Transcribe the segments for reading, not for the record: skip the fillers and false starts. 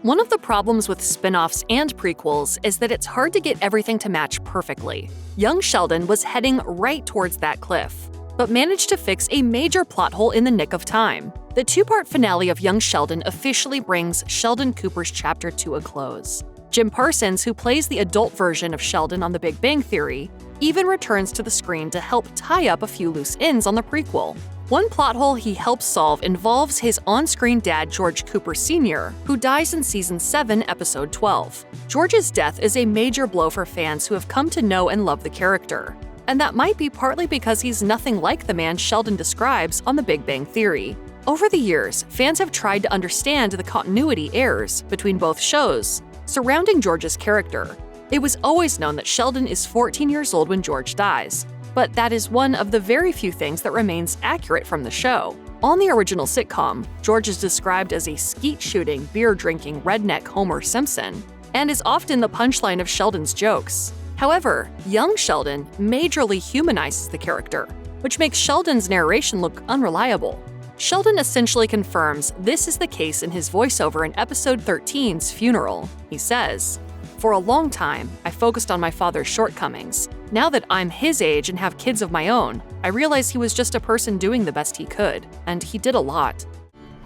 One of the problems with spin-offs and prequels is that it's hard to get everything to match perfectly. Young Sheldon was heading right towards that cliff, but managed to fix a major plot hole in the nick of time. The two-part finale of Young Sheldon officially brings Sheldon Cooper's chapter to a close. Jim Parsons, who plays the adult version of Sheldon on The Big Bang Theory, even returns to the screen to help tie up a few loose ends on the prequel. One plot hole he helps solve involves his on-screen dad, George Cooper Sr., who dies in Season 7, Episode 12. George's death is a major blow for fans who have come to know and love the character, and that might be partly because he's nothing like the man Sheldon describes on The Big Bang Theory. Over the years, fans have tried to understand the continuity errors between both shows surrounding George's character. It was always known that Sheldon is 14 years old when George dies, but that is one of the very few things that remains accurate from the show. On the original sitcom, George is described as a skeet-shooting, beer-drinking redneck Homer Simpson, and is often the punchline of Sheldon's jokes. However, young Sheldon majorly humanizes the character, which makes Sheldon's narration look unreliable. Sheldon essentially confirms this is the case in his voiceover in Episode 13's funeral. He says, "For a long time, I focused on my father's shortcomings. Now that I'm his age and have kids of my own, I realize he was just a person doing the best he could, and he did a lot."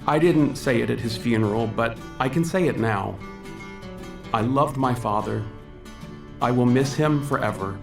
I didn't say it at his funeral, but I can say it now. I loved my father. I will miss him forever.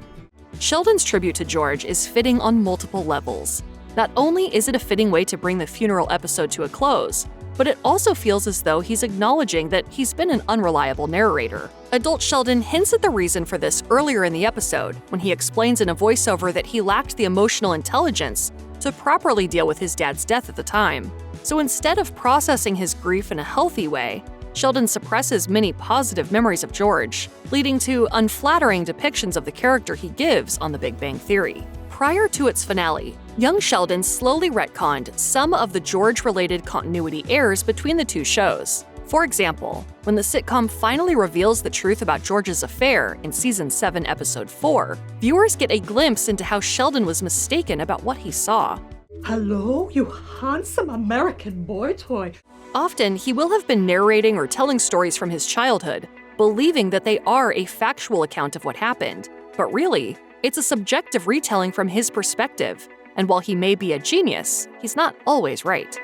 Sheldon's tribute to George is fitting on multiple levels. Not only is it a fitting way to bring the funeral episode to a close, but it also feels as though he's acknowledging that he's been an unreliable narrator. Adult Sheldon hints at the reason for this earlier in the episode, when he explains in a voiceover that he lacked the emotional intelligence to properly deal with his dad's death at the time. So instead of processing his grief in a healthy way, Sheldon suppresses many positive memories of George, leading to unflattering depictions of the character he gives on The Big Bang Theory. Prior to its finale, young Sheldon slowly retconned some of the George-related continuity errors between the two shows. For example, when the sitcom finally reveals the truth about George's affair in Season 7, Episode 4, viewers get a glimpse into how Sheldon was mistaken about what he saw. "Hello, you handsome American boy toy." Often, he will have been narrating or telling stories from his childhood, believing that they are a factual account of what happened. But really, it's a subjective retelling from his perspective, and while he may be a genius, he's not always right.